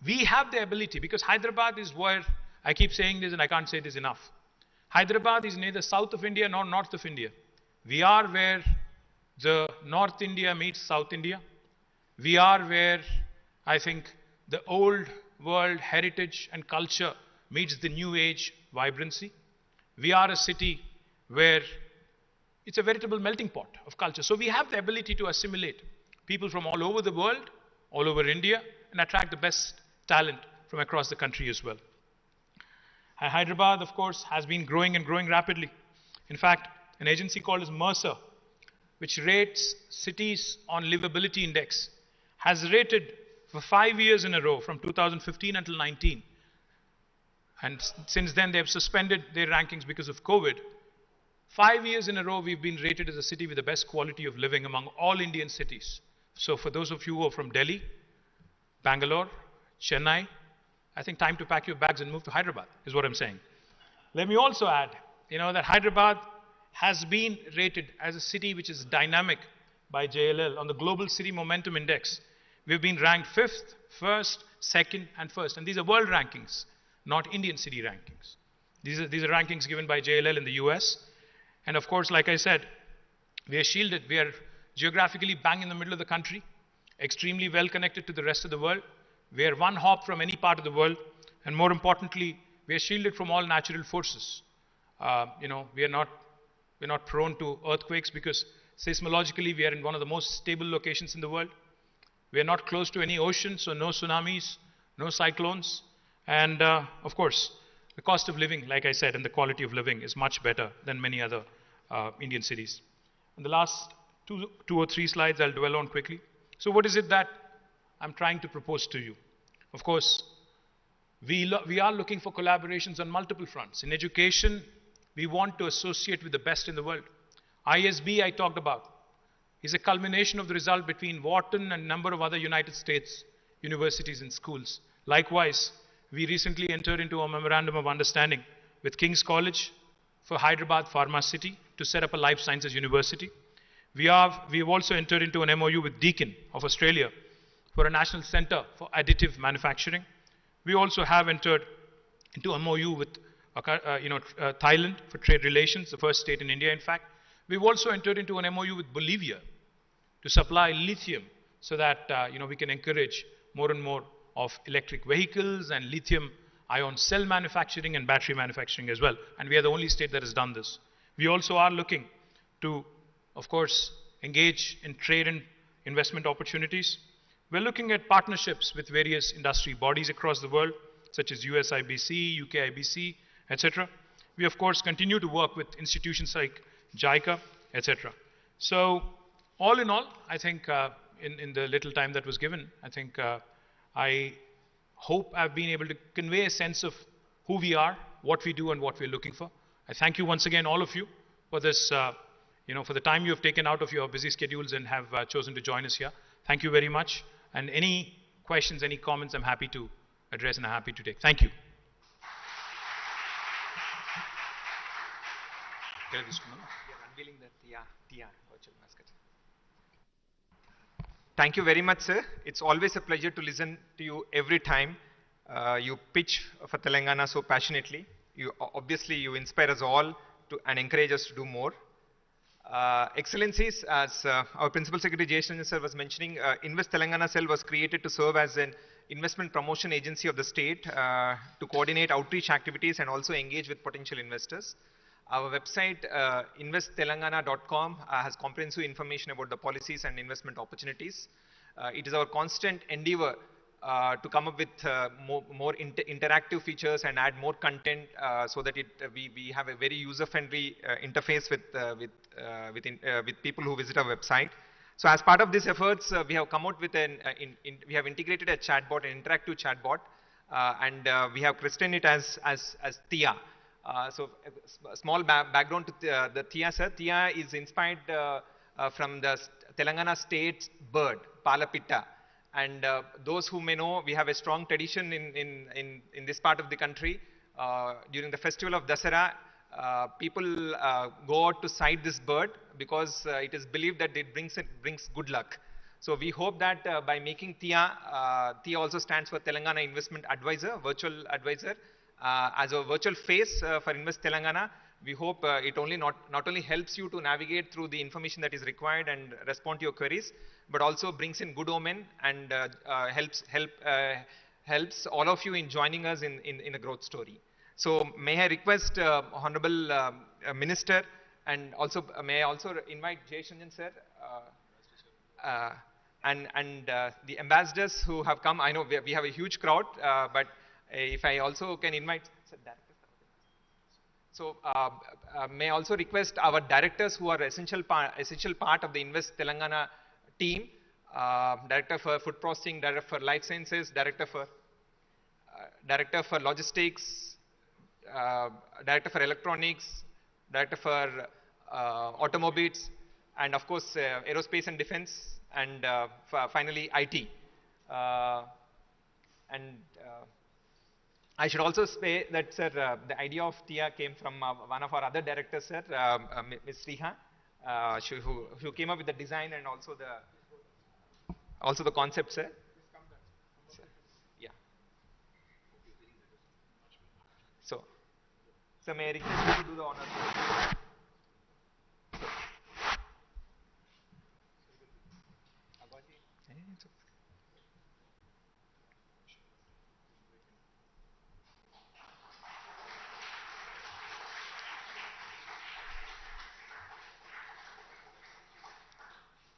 we have the ability, because Hyderabad is where, I keep saying this and I can't say this enough. Hyderabad is neither south of India nor north of India. We are where the North India meets South India. We are where, I think, the old world heritage and culture meets the new age vibrancy. We are a city where it's a veritable melting pot of culture. So we have the ability to assimilate people from all over the world, all over India, and attract the best talent from across the country as well. Hyderabad, of course, has been growing and growing rapidly. In fact, an agency called as Mercer, which rates cities on livability index, has rated for 5 years in a row from 2015 until 19. And since then, they have suspended their rankings because of COVID. 5 years in a row, we've been rated as a city with the best quality of living among all Indian cities. So for those of you who are from Delhi, Bangalore, Chennai, I think time to pack your bags and move to Hyderabad is what I'm saying. Let me also add, that Hyderabad has been rated as a city which is dynamic by JLL on the Global City Momentum Index. We've been ranked 5th, 1st, 2nd, and 1st. And these are world rankings, not Indian city rankings. These are rankings given by JLL in the US. And of course, like I said, we are shielded. We are geographically bang in the middle of the country, extremely well connected to the rest of the world. We are one hop from any part of the world. And more importantly, we are shielded from all natural forces. We are not prone to earthquakes because seismologically we are in one of the most stable locations in the world. We are not close to any ocean, so no tsunamis, no cyclones. And of course, the cost of living, like I said, and the quality of living is much better than many other Indian cities. And the last two or three slides I'll dwell on quickly. So what is it that I'm trying to propose to you? Of course, we are looking for collaborations on multiple fronts. In education, we want to associate with the best in the world. ISB, I talked about, is a culmination of the result between Wharton and a number of other United States universities and schools. Likewise, we recently entered into a memorandum of understanding with King's College for Hyderabad Pharma City to set up a life sciences university. We have also entered into an MOU with Deakin of Australia for a national center for additive manufacturing. We also have entered into a MOU with Thailand for trade relations, the first state in India, in fact. We've also entered into an MOU with Bolivia to supply lithium so that we can encourage more and more of electric vehicles and lithium ion cell manufacturing and battery manufacturing as well. And we are the only state that has done this. We also are looking to, of course, engage in trade and investment opportunities. We're looking at partnerships with various industry bodies across the world, such as USIBC, UKIBC, etc. We, of course, continue to work with institutions like JICA, etc. So, all in all, I think in the little time that was given, I think I hope I've been able to convey a sense of who we are, what we do, and what we're looking for. I thank you once again, all of you, for this, for the time you have taken out of your busy schedules and have chosen to join us here. Thank you very much. And any questions, any comments, I'm happy to address and I'm happy to take. Thank you. We are unveiling the TR virtual mascot. Thank you very much, sir. It's always a pleasure to listen to you every time you pitch for Telangana so passionately. Obviously, you inspire us all and encourage us to do more. Excellencies, as our Principal Secretary Jason sir was mentioning, Invest Telangana Cell was created to serve as an investment promotion agency of the state to coordinate outreach activities and also engage with potential investors. Our website, investtelangana.com, has comprehensive information about the policies and investment opportunities. It is our constant endeavor to come up with more interactive features and add more content so that we have a very user-friendly interface with people who visit our website. So as part of these efforts, we have come out with we have integrated a chatbot, an interactive chatbot, and we have christened it as TIA. So a small background to the TIA, sir. TIA is inspired from the Telangana state bird, Palapitta. And those who may know, we have a strong tradition in this part of the country. During the festival of Dasara, people go out to sight this bird because it is believed that it brings good luck. So we hope that by making TIA, TIA also stands for Telangana Investment Advisor, virtual advisor. As a virtual face for Invest Telangana, we hope it not only helps you to navigate through the information that is required and respond to your queries, but also brings in good omen and helps all of you in joining us in a growth story. So may I request Honorable Minister, and also may I also invite Jay Shanjan sir and the ambassadors who have come. I know we have a huge crowd, but if I also can invite so may I also request our directors who are essential part of the Invest Telangana team, Director for Food Processing, Director for Life Sciences, Director for Logistics, Director for Electronics, Director for Automobiles, and of course Aerospace and Defense, and finally IT. I should also say that, sir, the idea of TIA came from one of our other directors, sir, Ms. Sriha, who came up with the design and also the concept, sir. Yeah. So may I request you to do the honors?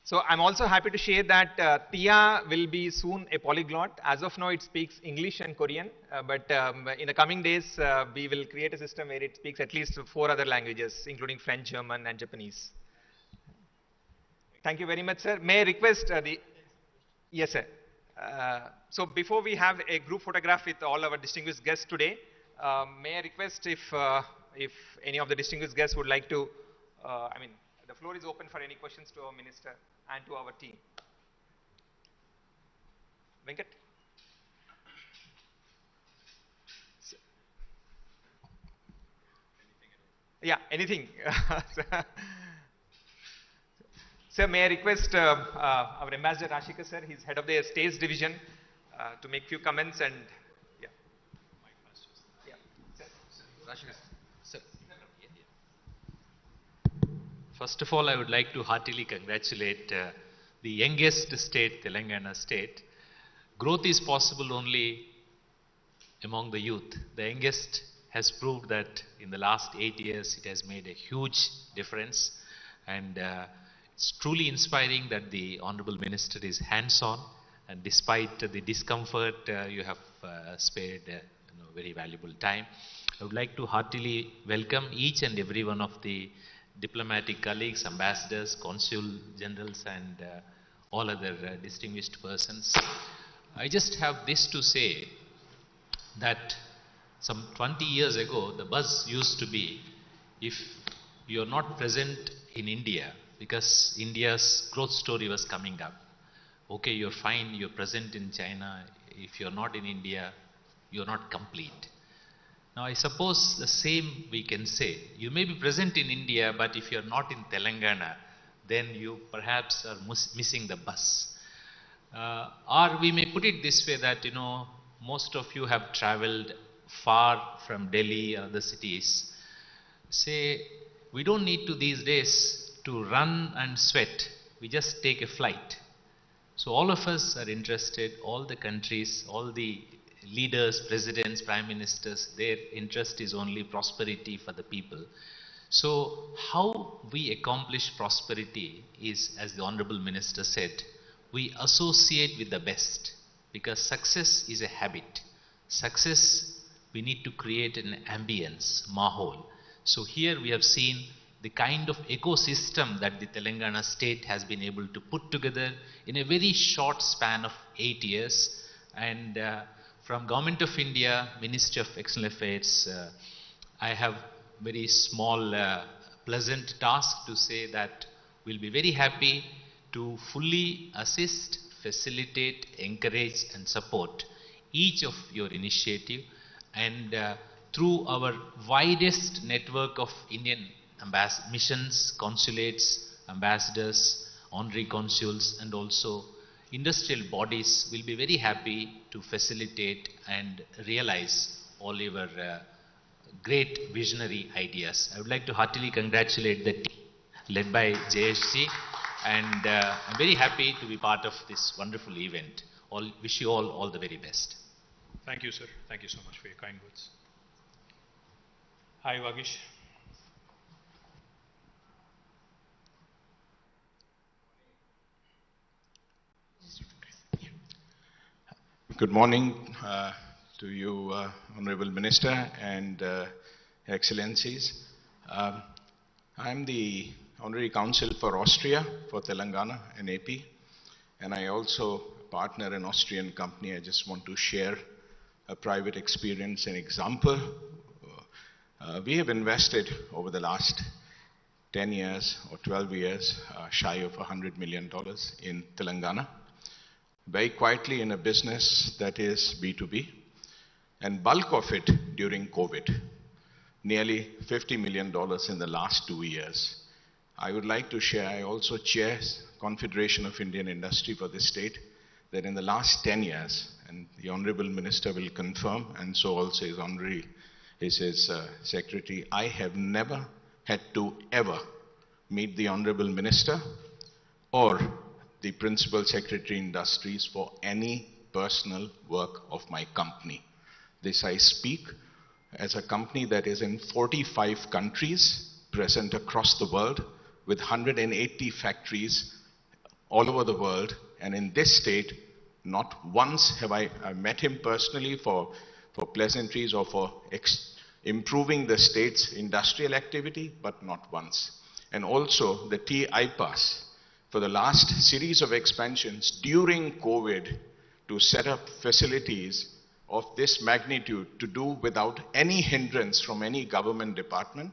So I'm also happy to share that Tia will be soon a polyglot. As of now, it speaks English and Korean, but in the coming days, we will create a system where it speaks at least 4 other languages, including French, German, and Japanese. Thank you very much, sir. May I request the... Yes, sir. So before we have a group photograph with all our distinguished guests today, may I request if any of the distinguished guests would like to, the floor is open for any questions to our minister and to our team. Venkat? Yeah, anything. Sir, may I request our Ambassador Rashika, sir, he's head of the States Division, to make few comments and, yeah. Yeah. Sir. Rashika, sir. First of all, I would like to heartily congratulate the youngest state, Telangana state. Growth is possible only among the youth. The youngest has proved that in the last 8 years it has made a huge difference, and it's truly inspiring that the Honorable Minister is hands-on, and despite the discomfort you have spared very valuable time. I would like to heartily welcome each and every one of the diplomatic colleagues, ambassadors, consul generals, and all other distinguished persons. I just have this to say that some 20 years ago, the buzz used to be, if you're not present in India, because India's growth story was coming up, okay, you're fine, you're present in China, if you're not in India, you're not complete. Now, I suppose the same we can say. You may be present in India, but if you're not in Telangana, then you perhaps are missing the bus. Or we may put it this way that, most of you have traveled far from Delhi or other cities. Say, we don't need to these days to run and sweat. We just take a flight. So all of us are interested, all the countries, all the leaders, presidents, prime ministers, their interest is only prosperity for the people. So how we accomplish prosperity is, as the Honorable Minister said, we associate with the best, because success is a habit. Success, we need to create an ambience, mahol. So here we have seen the kind of ecosystem that the Telangana state has been able to put together in a very short span of 8 years. And from Government of India, Ministry of External Affairs, I have very small, pleasant task to say that we'll be very happy to fully assist, facilitate, encourage and support each of your initiative, and through our widest network of Indian missions, consulates, ambassadors, honorary consuls, and also industrial bodies, will be very happy to facilitate and realize all your great visionary ideas. I would like to heartily congratulate the team led by JSG, and I'm very happy to be part of this wonderful event. Wish you all the very best. Thank you, sir. Thank you so much for your kind words. Hi, Vagish. Good morning to you, Honorable Minister and Excellencies. I'm the Honorary Counsel for Austria, for Telangana and AP, and I also partner an Austrian company. I just want to share a private experience and example. We have invested over the last 10 years or 12 years, shy of $100 million in Telangana, very quietly in a business that is B2B, and bulk of it during COVID, nearly $50 million in the last 2 years. I would like to share, I also chair Confederation of Indian Industry for this state, that in the last 10 years, and the Honorable Minister will confirm, and so also his Secretary, I have never had to ever meet the Honorable Minister or the Principal Secretary Industries for any personal work of my company. This I speak as a company that is in 45 countries, present across the world, with 180 factories all over the world. And in this state, not once have I met him personally for pleasantries or for improving the state's industrial activity, but not once. And also the T-IPAS, for the last series of expansions during COVID, to set up facilities of this magnitude to do without any hindrance from any government department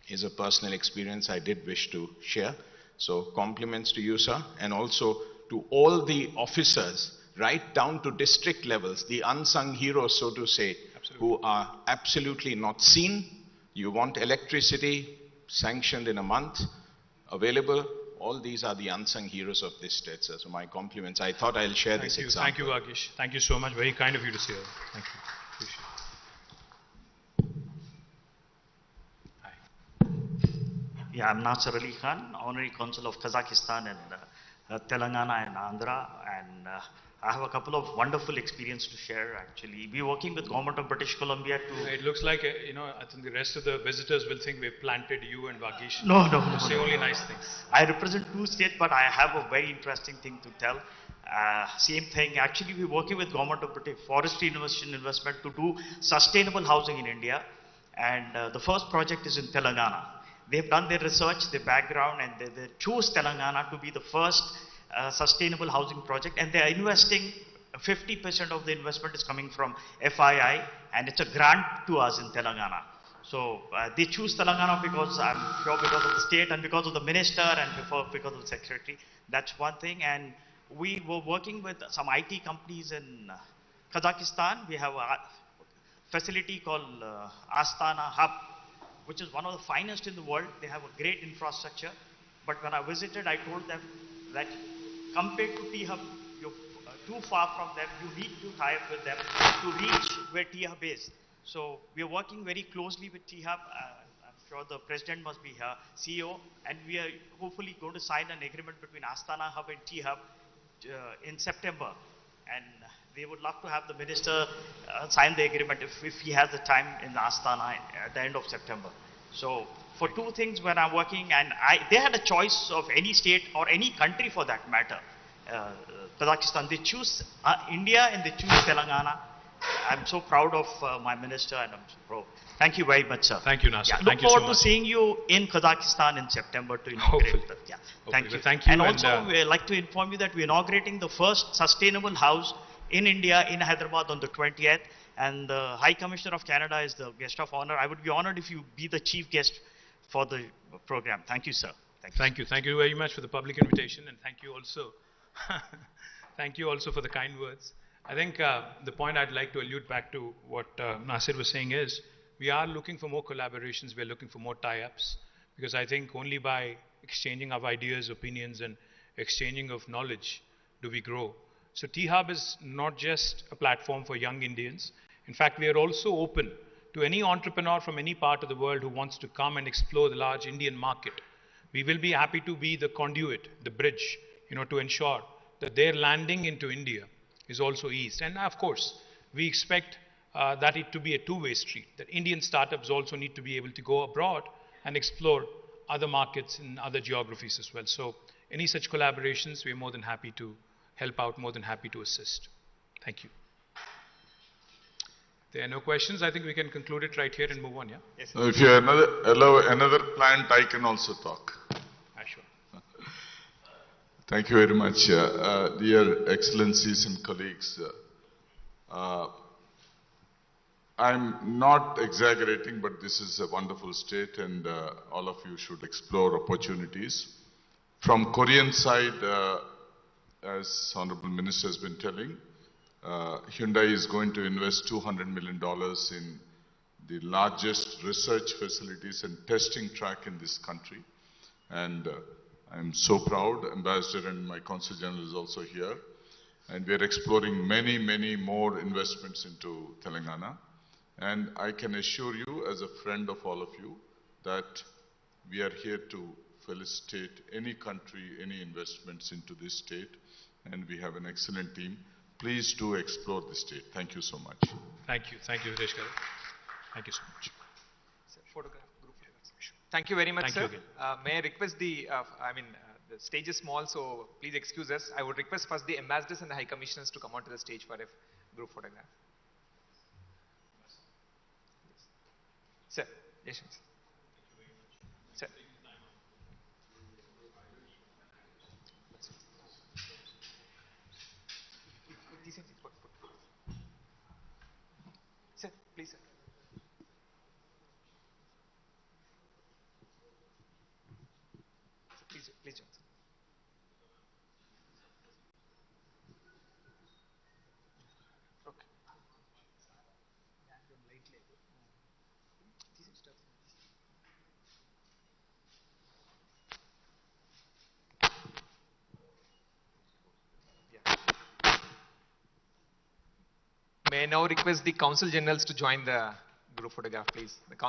is a personal experience I did wish to share. So compliments to you, sir, and also to all the officers, right down to district levels, the unsung heroes, so to say, who are absolutely not seen. You want electricity sanctioned in a month, available. All these are the unsung heroes of this state, sir. So my compliments. I thought I'll share this example. Thank you, Vagish. Thank you so much. Very kind of you to say that. Thank you. Appreciate it. Hi. Yeah, I'm Nasser Ali Khan, Honorary Consul of Kazakhstan and Telangana and Andhra, and I have a couple of wonderful experience to share actually. We're working with Government of British Columbia to... It looks like, I think the rest of the visitors will think we've planted you and Vagish. No. Say only nice things. I represent two states, but I have a very interesting thing to tell. Same thing, actually we're working with Government of British Forestry Investment to do sustainable housing in India, and the first project is in Telangana. They've done their research, their background, and they chose Telangana to be the first sustainable housing project, and they are investing 50% of the investment is coming from FII, and it's a grant to us in Telangana. So they choose Telangana because I'm sure because of the state and because of the minister and because of the secretary. That's one thing. And we were working with some IT companies in Kazakhstan. We have a facility called Astana Hub, which is one of the finest in the world. They have a great infrastructure. But when I visited, I told them that compared to T-Hub, you're too far from them. You need to tie up with them to reach where T-Hub is. So we are working very closely with T-Hub. I'm sure the president must be here, CEO, and we are hopefully going to sign an agreement between Astana Hub and T-Hub in September. And they would love to have the minister sign the agreement if he has the time in Astana at the end of September. So for two things when I'm working, and they had a choice of any state or any country for that matter. Kazakhstan, they choose India and they choose Telangana. I'm so proud of my minister, and I'm so proud. Thank you very much, sir. Thank you, Nasser. Yeah, look forward to seeing you in Kazakhstan in September to inaugurate. Yeah, thank you. Thank you. And also, we'd like to inform you that we're inaugurating the first sustainable house in India, in Hyderabad on the 20th. And the High Commissioner of Canada is the guest of honor. I would be honored if you be the chief guest for the program. Thank you, sir. Thank you. Thank you very much for the public invitation, and thank you also. Thank you also for the kind words. I think the point I'd like to allude back to what Nasir was saying is, we are looking for more collaborations, we're looking for more tie-ups, because I think only by exchanging of ideas, opinions, and exchanging of knowledge do we grow. So T-Hub is not just a platform for young Indians. In fact, we are also open to any entrepreneur from any part of the world who wants to come and explore the large Indian market. We will be happy to be the conduit, the bridge, to ensure that their landing into India is also eased. And of course, we expect that it to be a two-way street, that Indian startups also need to be able to go abroad and explore other markets in other geographies as well. So any such collaborations, we're more than happy to help out, more than happy to assist. Thank you. There are no questions. I think we can conclude it right here and move on, yeah? Yes. If you allow another plant, I can also talk. Sure. Thank you very much. Dear Excellencies and colleagues, I'm not exaggerating, but this is a wonderful state, and all of you should explore opportunities. From Korean side, as Honorable Minister has been telling, Hyundai is going to invest $200 million in the largest research facilities and testing track in this country. And I'm so proud. Ambassador and my Consul General is also here. And we are exploring many, many more investments into Telangana. And I can assure you, as a friend of all of you, that we are here to felicitate any country, any investments into this state. And we have an excellent team. Please do explore the state. Thank you so much. Thank you. Thank you, Hitesh Garu. Thank you so much. Photograph, group photograph. Thank you very much, Thank sir. you again. May I request the the stage is small, so please excuse us. I would request first the ambassadors and the high commissioners to come onto the stage for a group photograph. Sir, yes, sir. Sir. Sir, please, sir. Please, please, John. Okay. Yeah. May I now request the council generals to join the group photograph, please. The